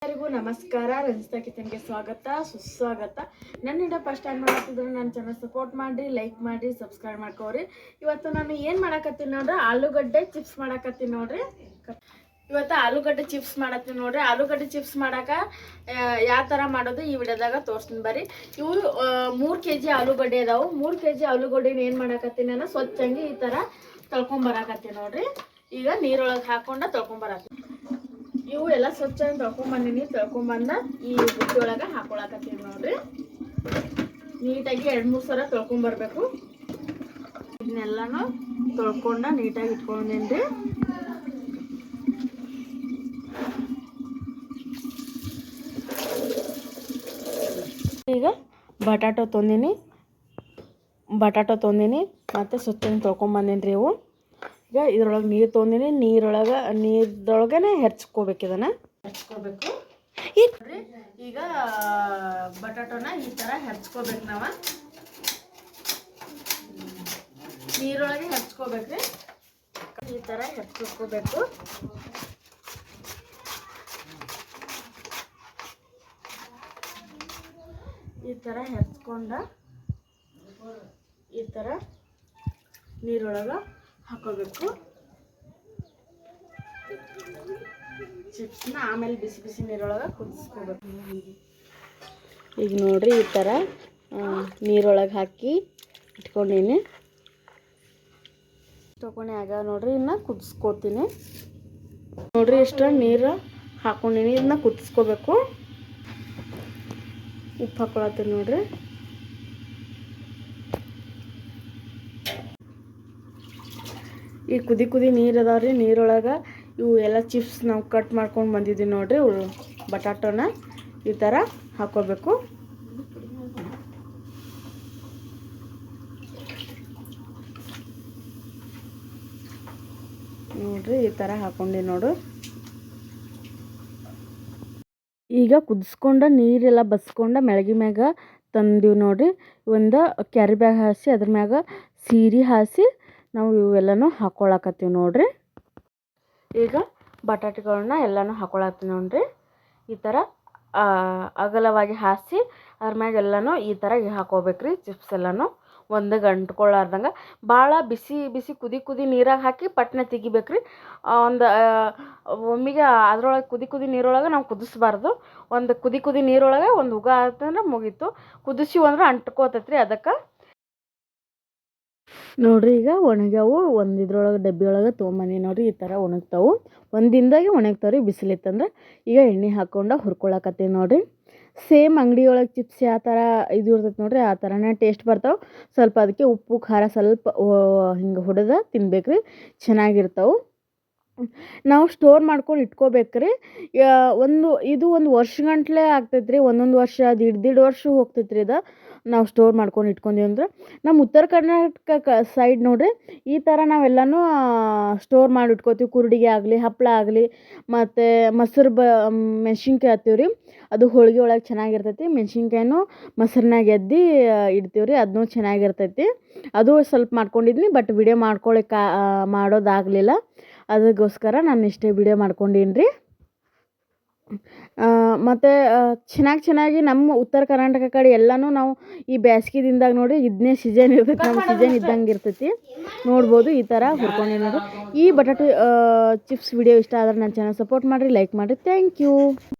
ಎಲ್ಲರಿಗೂ ನಮಸ್ಕಾರ. ರಂಜಿತಾ ಕಿಚನ್ಗೆ ಸ್ವಾಗತ ಸುಸ್ವಾಗತ. ನನ್ನಿಂದ ಫಸ್ಟ್ ಟೈಮ್ ಮಾಡತ್ತಿದ್ರು ನನ್ನ ಚಾನಲ್ ಸಪೋರ್ಟ್ ಮಾಡಿ, ಲೈಕ್ ಮಾಡಿ, ಸಬ್ಸ್ಕ್ರೈಬ್ ಮಾಡ್ಕೋರಿ. ಇವತ್ತು ನಾನು ಏನು ಮಾಡಕತ್ತೀನಿ ನೋಡ್ರಿ, ಆಲೂಗಡ್ಡೆ ಚಿಪ್ಸ್ ಮಾಡಕತ್ತೀನಿ ನೋಡ್ರಿ. ಇವತ್ತು ಆಲೂಗಡ್ಡೆ ಚಿಪ್ಸ್ ಮಾಡತ್ತೀನಿ ನೋಡ್ರಿ. ಆಲೂಗಡ್ಡೆ ಚಿಪ್ಸ್ ಮಾಡಕ ಯಾವ ಥರ ಮಾಡೋದು ಈ ವಿಡಿಯೋದಾಗ ತೋರಿಸ್ತೀನಿ ಬರ್ರಿ. ಇವು 3 kg ಆಲೂಗಡ್ಡೆ ಅದಾವು. 3 kg ಆಲೂಗಡ್ಡೆನ ಏನು ಮಾಡಕತ್ತೀನಿ ನಾನು ಸ್ವಚ್ಛಂಗಿ ಈ ಥರ ತೊಳ್ಕೊಂಬರಾಕತ್ತೀನಿ ನೋಡ್ರಿ. ಈಗ ನೀರೊಳಗೆ ಹಾಕೊಂಡು ತೊಳ್ಕೊಂಬರತ್ತೀನಿ. ಇವು ಎಲ್ಲ ಸ್ವಚ್ಛ ತೊಳ್ಕೊಂಬಂದಿನಿ. ತೊಳ್ಕೊಂಬಂದ ಈ ಬುಟ್ಟಿ ಒಳಗೆ ಹಾಕೊಳಕತ್ತೀನಿ ನೋಡ್ರಿ. ನೀಟಾಗಿ 2-3 ಸಲ ತೊಳ್ಕೊಂಬರ್ಬೇಕು. ಇದನ್ನೆಲ್ಲನೂ ತೊಳ್ಕೊಂಡ ನೀಟಾಗಿ ಇಟ್ಕೊಂಡೇನ್ರಿ. ಈಗ ಬಟಾಟೊ ತೊಂದಿನಿ ಮತ್ತು ಸ್ವಚ್ಛ ತೊಳ್ಕೊಂಬಂದಿನಿ ಇವು. ಈಗ ಇದ್ರೊಳಗೆ ನೀರು ತೊಗೊಂಡಿನಿ. ನೀರೊಳಗನೆ ಹೆರ್ಚ್ಕೋಬೇಕು. ಇದನ್ನು ಹೆರ್ಚ್ಕೋಬೇಕು. ಈಗ ಬಟಾಟೋನ ಈ ಥರ ಹೆರ್ಚ್ಕೋಬೇಕು. ನಾವು ನೀರೊಳಗೆ ಹೆರ್ಚ್ಕೋಬೇಕ್ರಿ. ಈ ಥರ ಹೆರ್ಚ್ಕೋಬೇಕು. ಈ ಥರ ಹೆರ್ಚ್ಕೊಂಡ ಈ ಥರ ನೀರೊಳಗೆ ಹಾಕೋಬೇಕು. ಚಿಪ್ಸ್ನ ಆಮೇಲೆ ಬಿಸಿ ನೀರೊಳಗೆ ಕುದಿಸ್ಕೋಬೇಕು. ಈಗ ನೋಡ್ರಿ ಈ ಥರ ನೀರೊಳಗೆ ಹಾಕಿ ಇಟ್ಕೊಂಡೀನಿ. ತೊಗೊಂಡು ಆಗ ನೋಡ್ರಿ ಇನ್ನು ಕುದಿಸ್ಕೋತೀನಿ ನೋಡ್ರಿ. ಇಷ್ಟ ನೀರು ಹಾಕ್ಕೊಂಡೀನಿ. ಇದನ್ನ ಕುದಿಸ್ಕೋಬೇಕು. ಉಪ್ಪು ಹಾಕೊಳತ್ತೀನಿ ನೋಡ್ರಿ. ಈ ಕುದಿ ನೀರು ಅದಾವ್ರಿ. ನೀರೊಳಗೆ ಇವು ಎಲ್ಲ ಚಿಪ್ಸ್ ನಾವು ಕಟ್ ಮಾಡ್ಕೊಂಡು ಬಂದಿದ್ದೀವಿ ನೋಡ್ರಿ. ಬಟಾಟೋನ ಈ ಥರ ಹಾಕೋಬೇಕು. ನೋಡ್ರಿ ಈ ಥರ ಹಾಕೊಂಡಿ ನೋಡು. ಈಗ ಕುದಿಸ್ಕೊಂಡ ನೀರೆಲ್ಲ ಬಸ್ಕೊಂಡ ಮೆಳಗಿ ಮ್ಯಾಗ ತಂದೀವಿ ನೋಡ್ರಿ. ಒಂದು ಕ್ಯಾರಿ ಬ್ಯಾಗ್ ಹಾಸಿ ಅದ್ರ ಮ್ಯಾಗ ಸೀರೆ ಹಾಸಿ ನಾವು ಇವೆಲ್ಲನೂ ಹಾಕ್ಕೊಳಕತ್ತೀವಿ ನೋಡ್ರಿ. ಈಗ ಬಟಾಟೆಗಳನ್ನ ಎಲ್ಲನೂ ಹಾಕ್ಕೊಳತ್ತೀವಿ ನೋಡ್ರಿ. ಈ ಥರ ಅಗಲವಾಗಿ ಹಾಸಿ ಅದ್ರ ಮ್ಯಾಗ ಎಲ್ಲನೂ ಈ ಥರ ಹಾಕೋಬೇಕ್ರಿ. ಚಿಪ್ಸ್ ಎಲ್ಲನೂ ಒಂದು ಗಂಟ್ಕೊಳ್ಳಾರ್ದಂಗೆ ಭಾಳ ಬಿಸಿ ಕುದಿ ನೀರಾಗ ಹಾಕಿ ಪಟ್ನೆ ತೆಗಿಬೇಕ್ರಿ. ಒಂದು ಒಮ್ಮಿಗೆ ಅದ್ರೊಳಗೆ ಕುದಿ ನೀರೊಳಗೆ ನಾವು ಕುದಿಸ್ಬಾರ್ದು. ಒಂದು ಕುದಿ ನೀರೊಳಗೆ ಒಂದು ಉಗ ಆತಂದ್ರೆ ಮುಗೀತು. ಕುದಿಸಿ ಅಂದ್ರೆ ಅಂಟ್ಕೋತೈತ್ರಿ. ಅದಕ್ಕೆ ನೋಡ್ರಿ ಈಗ ಒಣಗ್ಯಾವು. ಒಂದು ಇದ್ರೊಳಗೆ ಡಬ್ಬಿ ಒಳಗೆ ತೊಗೊಂಬಂದಿ ನೋಡ್ರಿ. ಈ ಥರ ಒಣಗ್ತಾವು. ಒಂದು ದಿನದಾಗೆ ಒಣಗ್ತಾವ್ರಿ ಬಿಸಿಲಿತ್ತಂದ್ರೆ. ಈಗ ಎಣ್ಣೆ ಹಾಕ್ಕೊಂಡು ಹುರ್ಕೊಳಕತ್ತೀವಿ ನೋಡ್ರಿ. ಸೇಮ್ ಅಂಗಡಿ ಒಳಗೆ ಚಿಪ್ಸ್ ಯಾವ ಥರ ಇದು ಇರ್ತೈತೆ ನೋಡ್ರಿ, ಆ ಥರನೇ ಟೇಸ್ಟ್ ಬರ್ತಾವೆ. ಸ್ವಲ್ಪ ಅದಕ್ಕೆ ಉಪ್ಪು ಖಾರ ಸ್ವಲ್ಪ ಹಿಂಗೆ ಹೊಡೆದ ತಿನ್ಬೇಕ್ರಿ. ಚೆನ್ನಾಗಿರ್ತಾವೆ. ನಾವು ಸ್ಟೋರ್ ಮಾಡ್ಕೊಂಡು ಇಟ್ಕೋಬೇಕ್ರಿ. ಇದು ಒಂದು ವರ್ಷಗಂಟ್ಲೆ ಆಗ್ತೈತ್ರಿ. ಒಂದೊಂದು ವರ್ಷ ದೀಡ್ ವರ್ಷ ಹೋಗ್ತೈತ್ರಿ. ಇದು ನಾವು ಸ್ಟೋರ್ ಮಾಡ್ಕೊಂಡು ಇಟ್ಕೊಂಡೀವಿ ಅಂದ್ರೆ. ನಮ್ಮ ಉತ್ತರ ಕರ್ನಾಟಕ ಸೈಡ್ ನೋಡ್ರಿ ಈ ಥರ ನಾವೆಲ್ಲನೂ ಸ್ಟೋರ್ ಮಾಡಿ ಇಟ್ಕೋತೀವಿ. ಕುರುಡಿಗೆ ಆಗಲಿ, ಹಪ್ಪಳ ಆಗಲಿ, ಮತ್ತು ಮೊಸರು ಮೆಣ್ಸಿನ್ಕಾಯಿ ಹಾಕ್ತೀವಿ ರೀ. ಅದು ಹೋಳಿಗೆ ಒಳಗೆ ಚೆನ್ನಾಗಿರ್ತೈತಿ. ಮೆಣ್ಸಿನ್ಕಾಯಿನೂ ಮೊಸರಿನಾಗ ಎದ್ದು ಇಡ್ತೀವಿ ರೀ. ಅದನ್ನೂ ಚೆನ್ನಾಗಿರ್ತೈತಿ. ಅದು ಸ್ವಲ್ಪ ಮಾಡ್ಕೊಂಡಿದ್ನಿ. But video ಮಾಡೋದಾಗಲಿಲ್ಲ. ಅದಕ್ಕೋಸ್ಕರ ನಾನು ಇಷ್ಟೇ ವಿಡಿಯೋ ಮಾಡ್ಕೊಂಡೀನಿ ರೀ. ಮತ್ತು ಚೆನ್ನಾಗಿ ನಮ್ಮ ಉತ್ತರ ಕರ್ನಾಟಕ ಕಡೆ ಎಲ್ಲನೂ ನಾವು ಈ ಬೇಸಿಗೆ ದಿನದಾಗ ನೋಡಿ ಇದನ್ನೇ ಸೀಸನ್ ಇರ್ತೈತಿ. ನಮ್ಮ ಸೀಸನ್ ಇದ್ದಂಗೆ ಇರ್ತೈತಿ. ನೋಡ್ಬೋದು ಈ ಥರ ಹುರ್ಕೊಂಡು ನೋಡ್ರಿ. ಈ ಬಟಾಟೆ ಚಿಪ್ಸ್ ವಿಡಿಯೋ ಇಷ್ಟ ಆದ್ರೆ ನನ್ನ ಚಾನಲ್ ಸಪೋರ್ಟ್ ಮಾಡಿರಿ, ಲೈಕ್ ಮಾಡಿರಿ. Thank you.